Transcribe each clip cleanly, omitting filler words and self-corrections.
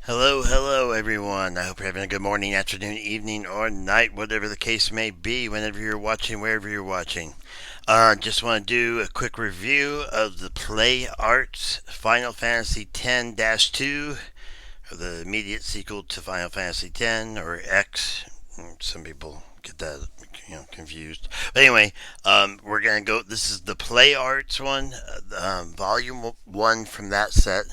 Hello, everyone. I hope you're having a good morning, afternoon, evening, or night, whatever the case may be, whenever you're watching, wherever you're watching. Just want to do a quick review of the Play Arts Final Fantasy X-2, or the immediate sequel to Final Fantasy X, or X. Some people get that confused. But anyway, we're gonna go. This is the Play Arts one, volume one from that set.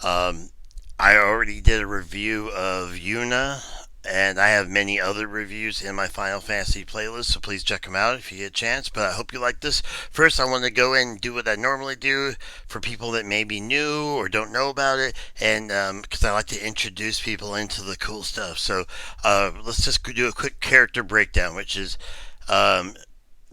Um, I already did a review of Yuna, and I have many other reviews in my Final Fantasy playlist, so please check them out if you get a chance. But I hope you like this. First, I want to go in and do what I normally do for people that may be new or don't know about it, and because I like to introduce people into the cool stuff. So let's just do a quick character breakdown, which is um,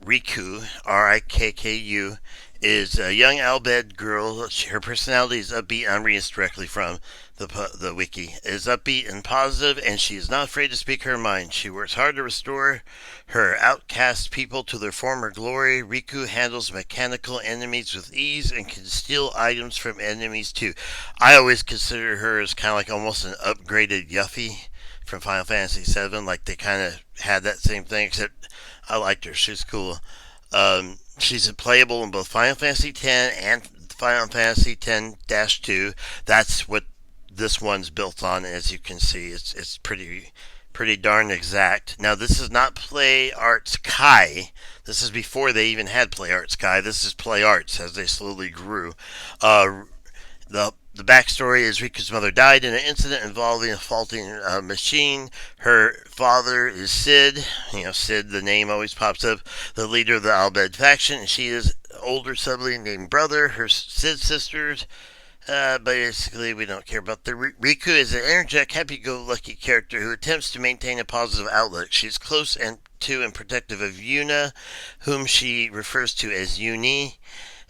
Rikku, Rikku, is a young Albed girl. Her personality is upbeat. I'm reading this directly from the wiki. Is upbeat and positive, and she is not afraid to speak her mind. She works hard to restore her outcast people to their former glory. Rikku handles mechanical enemies with ease and can steal items from enemies too. I always consider her as kind of like almost an upgraded Yuffie from Final Fantasy VII. Like they kind of had that same thing, except I liked her. She's cool. She's playable in both Final Fantasy X and Final Fantasy X-2. That's what this one's built on. As you can see, it's pretty darn exact. Now, this is not Play Arts Kai. This is before they even had Play Arts Kai. This is Play Arts as they slowly grew. Uh, the backstory is Riku's mother died in an incident involving a faulty machine. Her father is Sid. Sid, the name always pops up, the leader of the Albed faction, and she is older sibling named Brother. Her Sid sisters. Basically, we don't care about the Rikku is an energetic, happy-go-lucky character who attempts to maintain a positive outlook. She's close to and protective of Yuna, whom she refers to as Uni.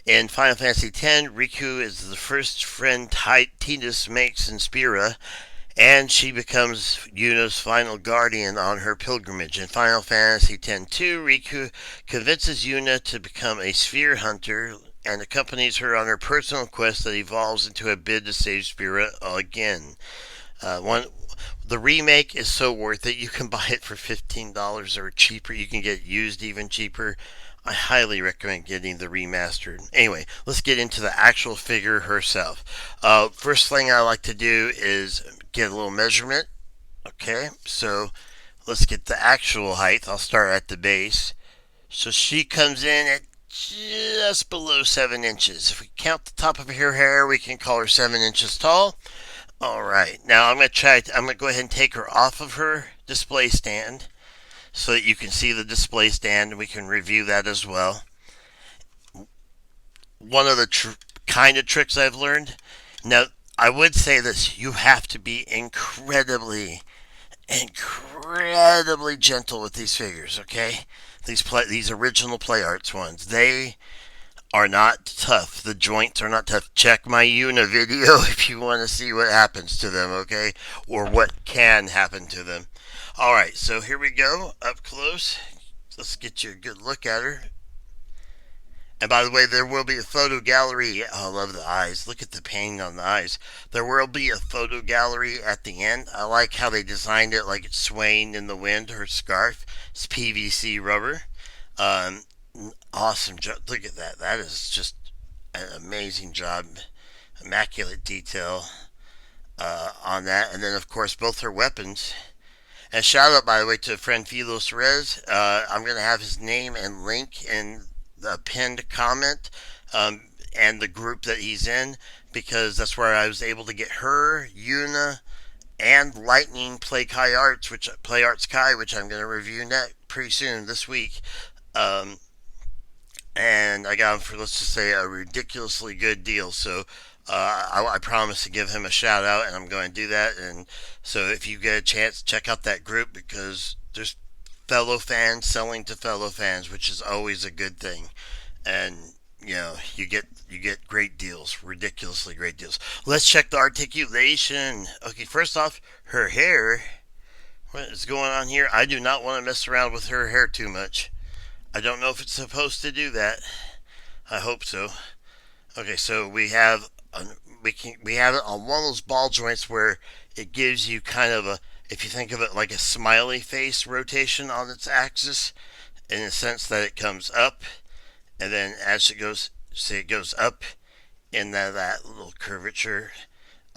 In Final Fantasy X, Rikku is the first friend Tidus makes in Spira, and she becomes Yuna's final guardian on her pilgrimage. In Final Fantasy X-2, Rikku convinces Yuna to become a sphere hunter and accompanies her on her personal quest that evolves into a bid to save Spira again. One The remake is so worth it. You can buy it for $15 or cheaper. You can get it used even cheaper. I highly recommend getting the remastered. Anyway, let's get into the actual figure herself. First thing I like to do is get a little measurement. Okay, so let's get the actual height. I'll start at the base. So she comes in at just below 7 inches. If we count the top of her hair, we can call her 7 inches tall. All right, now I'm gonna go ahead and take her off of her display stand so that you can see the display stand and we can review that as well. One of the kind of tricks I've learned. Now, I would say this: you have to be incredibly gentle with these figures. Okay, these original Play Arts ones. They are not tough. The joints are not tough. Check my Una video if you want to see what happens to them, okay? Or what can happen to them. Alright, so here we go, up close. Let's get you a good look at her. And by the way, there will be a photo gallery. Oh, I love the eyes. Look at the painting on the eyes. There will be a photo gallery at the end. I like how they designed it like it's swaying in the wind. Her scarf is PVC rubber. Um, Awesome job. Look at that. That is just an amazing job. Immaculate detail on that. And then, of course, both her weapons. And shout out, by the way, to a friend Philos Rez. I'm going to have his name and link in the pinned comment and the group that he's in because that's where I was able to get her, Yuna, and Lightning Play Arts Kai, which I'm going to review pretty soon this week. Um, and I got him for, let's just say, a ridiculously good deal. So I promise to give him a shout out, and I'm going to do that. And so if you get a chance, check out that group because there's fellow fans selling to fellow fans, which is always a good thing. And you get great deals, ridiculously great deals. Let's check the articulation. Okay, first off, her hair. What is going on here? I do not want to mess around with her hair too much. I don't know if it's supposed to do that. I hope so. Okay, so we have We have it on one of those ball joints where it gives you kind of a, if you think of it like a smiley face rotation on its axis, in the sense that it comes up, and then as it goes, say it goes up in that little curvature.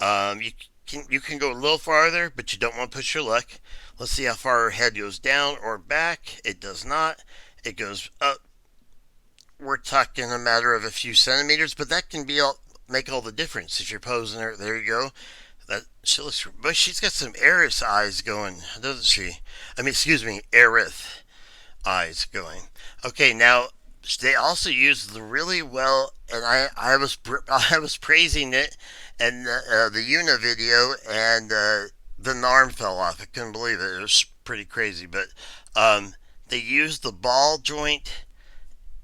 You can go a little farther, but you don't want to push your luck. Let's see how far her head goes down or back. It does not. It goes up. We're talking a matter of a few centimeters, but that can make all the difference if you're posing her. There you go. That she looks, but she's got some Eris eyes going, doesn't she? I mean, excuse me, Aerith eyes going. Okay, now they also used the really well, and I was praising it, and the Yuna video, and the Narm fell off. I couldn't believe it. It was pretty crazy, but um, they used the ball joint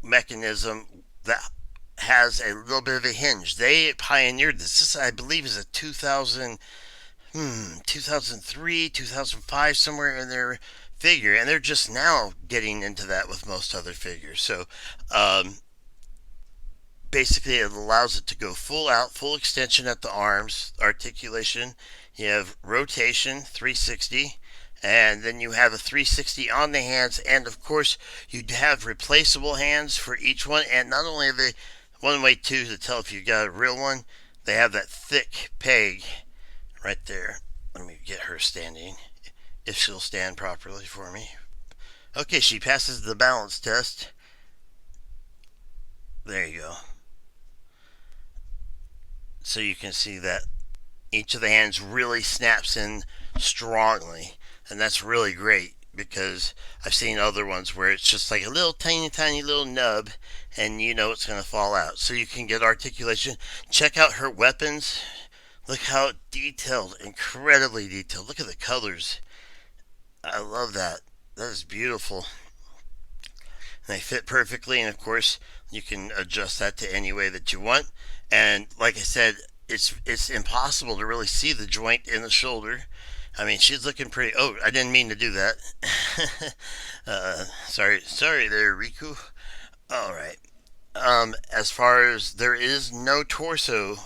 mechanism that has a little bit of a hinge. They pioneered this. This, I believe, is a 2003, 2005, somewhere in their figure, and they're just now getting into that with most other figures. So um, basically, it allows it to go full out, full extension at the arms, articulation. You have rotation, 360, and then you have a 360 on the hands, and of course, you have replaceable hands for each one. And not only are they one way too to tell if you got a real one, they have that thick peg right there. Let me get her standing, if she'll stand properly for me. Okay, she passes the balance test. There you go. So you can see that each of the hands really snaps in strongly, and that's really great because I've seen other ones where it's just like a little tiny little nub, and you know it's going to fall out. So you can get articulation. Check out her weapons. Look how detailed, incredibly detailed. Look at the colors. I love that. That is beautiful. And they fit perfectly, and of course, you can adjust that to any way that you want. And like I said, it's impossible to really see the joint in the shoulder. I mean, she's looking pretty. Oh, I didn't mean to do that. Sorry there, Rikku. All right. As far as there is no torso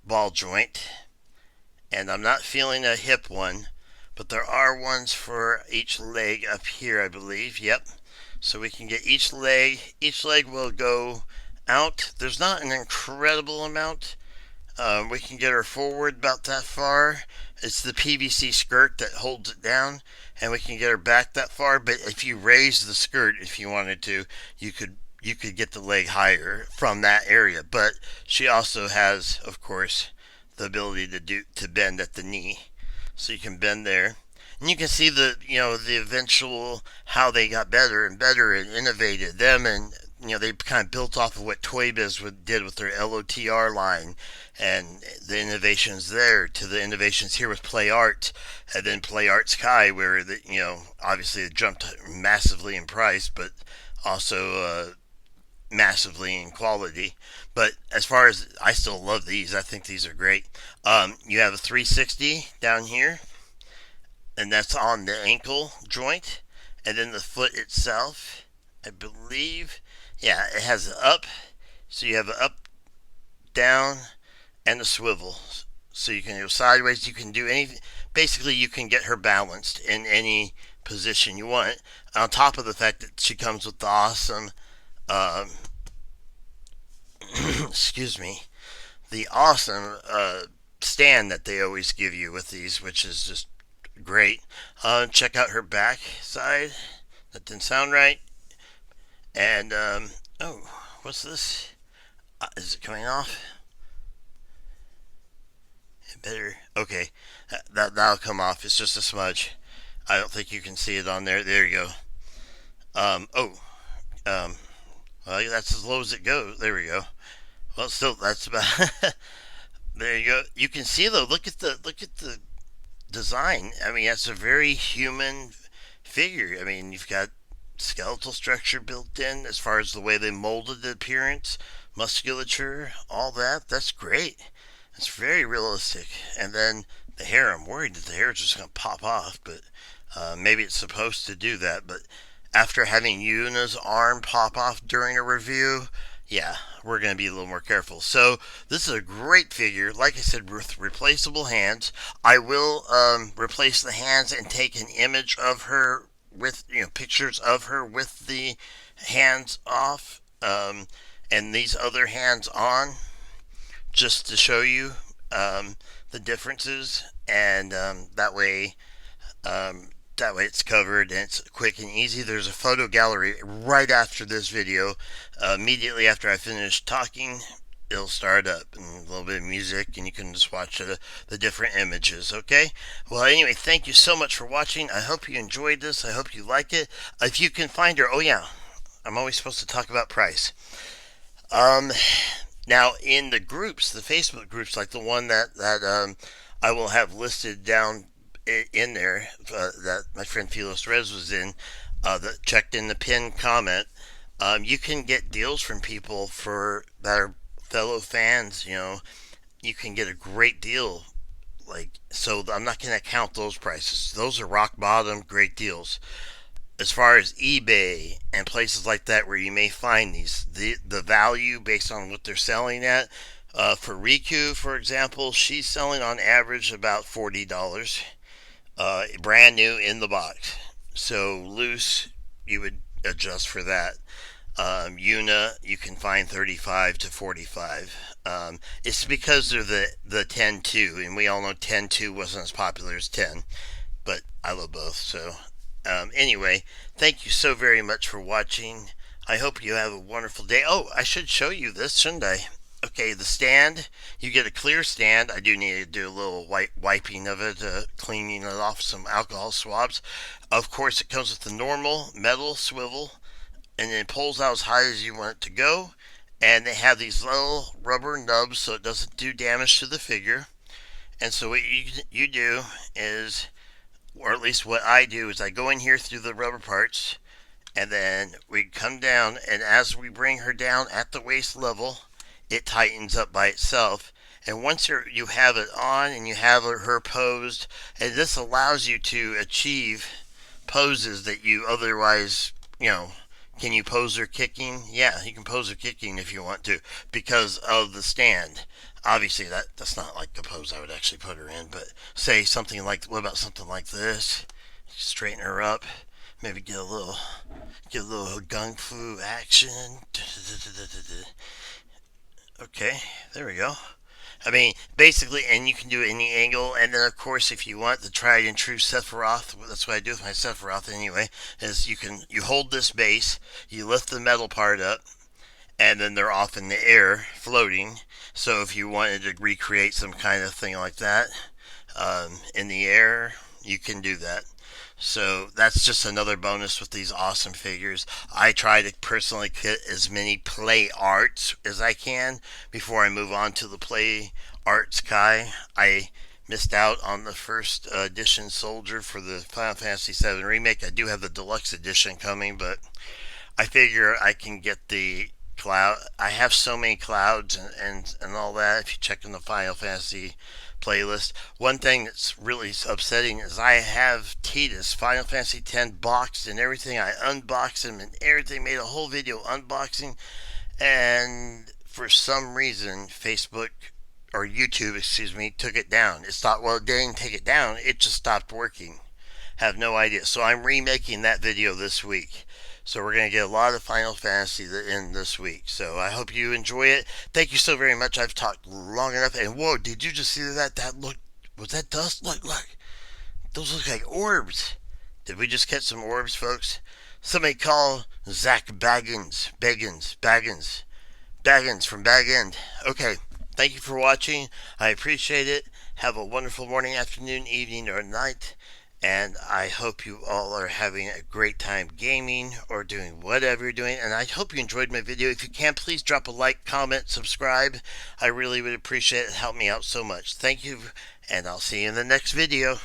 ball joint, and I'm not feeling a hip one, but there are ones for each leg up here, I believe. Yep. So we can get each leg. Each leg will go out. There's not an incredible amount. We can get her forward about that far. It's the PVC skirt that holds it down, and we can get her back that far. But if you raise the skirt, if you wanted to, you could get the leg higher from that area. But she also has, of course, the ability to bend at the knee, so you can bend there. And you can see the eventual how they got better and better and innovated them, and they kind of built off of what Toy Biz did with their LOTR line, and the innovations there to the innovations here with Play Art, and then Play Art Sky, where obviously it jumped massively in price, but also massively in quality. But as far as, I still love these. I think these are great. You have a 360 down here, and that's on the ankle joint, and then the foot itself, I believe, yeah, it has an up, so you have an up, down, and a swivel, so you can go sideways. You can do anything. Basically, you can get her balanced in any position you want. On top of the fact that she comes with the awesome, um, excuse me, the awesome stand that they always give you with these, which is just great. Check out her back side. That didn't sound right. And oh, what's this? Is it coming off? It better. Okay, that'll come off. It's just a smudge. I don't think you can see it on there. There you go. Oh. Um. Well, that's as low as it goes. There we go. Well, still, that's about. There you go. You can see though. Look at the design. I mean, that's a very human figure. I mean, you've got skeletal structure built in as far as the way they molded the appearance, musculature, all that. That's great. It's very realistic. And then the hair, I'm worried that the hair is just going to pop off, but maybe it's supposed to do that. But after having Yuna's arm pop off during a review, yeah, we're going to be a little more careful. So this is a great figure. Like I said, with replaceable hands. I will replace the hands and take an image of her with pictures of her with the hands off, and these other hands on, just to show you um, the differences, and um, that way it's covered and it's quick and easy. There's a photo gallery right after this video. Immediately after I finish talking, it'll start up and a little bit of music, and you can just watch the different images. Okay. Well, anyway, thank you so much for watching. I hope you enjoyed this. I hope you like it. If you can find her, oh yeah, I'm always supposed to talk about price. Um, Now in the groups, the Facebook groups, like the one that I will have listed down in there, that my friend Philos Rez was in, that checked in the pinned comment. You can get deals from people for that are fellow fans. You can get a great deal. Like, so I'm not going to count those prices. Those are rock bottom great deals. As far as eBay and places like that where you may find the value based on what they're selling at. For Rikku, for example, she's selling on average about $40, brand new in the box. So loose, you would adjust for that. Una, you can find 35 to 45. It's because they're the 10-2, and we all know 10-2 wasn't as popular as 10, but I love both. So anyway, thank you so very much for watching. I hope you have a wonderful day. Oh, I should show you this, shouldn't I? Okay, the stand. You get a clear stand. I do need to do a little wiping of it, cleaning it off some alcohol swabs. Of course, it comes with the normal metal swivel, and it pulls out as high as you want it to go. And they have these little rubber nubs so it doesn't do damage to the figure. And so what you do is, or at least what I do, is I go in here through the rubber parts, and then we come down, and as we bring her down at the waist level, it tightens up by itself. And once you have it on and you have her posed, and this allows you to achieve poses that you otherwise, can you pose her kicking? Yeah, you can pose her kicking if you want to, because of the stand. Obviously, that's not like the pose I would actually put her in, but say something like, what about something like this? Straighten her up, maybe get a little gung fu action. Okay, there we go. I mean, basically, and you can do any angle, and then of course, if you want the tried and true Sephiroth, that's what I do with my Sephiroth anyway. Is you hold this base, you lift the metal part up, and then they're off in the air, floating. So if you wanted to recreate some kind of thing like that in the air, you can do that. So that's just another bonus with these awesome figures. I try to personally get as many play arts as I can before I move on to the play arts Kai. I missed out on the first edition soldier for the Final Fantasy VII remake. I do have the deluxe edition coming, but I figure I can get the cloud. I have so many clouds and all that. If you check in the Final Fantasy playlist, one thing that's really upsetting is I have Titus Final Fantasy X boxed and everything. I unboxed him and everything. Made a whole video unboxing, and for some reason, Facebook or YouTube, excuse me, took it down. It stopped. Well, it didn't take it down. It just stopped working. Have no idea. So I'm remaking that video this week. So we're going to get a lot of Final Fantasy in this week. So I hope you enjoy it. Thank you so very much. I've talked long enough. And whoa, did you just see that? Was that dust? Look. Those look like orbs. Did we just catch some orbs, folks? Somebody call Zach Baggins from Bag End. Okay. Thank you for watching. I appreciate it. Have a wonderful morning, afternoon, evening, or night. And I hope you all are having a great time gaming or doing whatever you're doing. And I hope you enjoyed my video. If you can, please drop a like, comment, subscribe. I really would appreciate it. Help me out so much. Thank you, and I'll see you in the next video.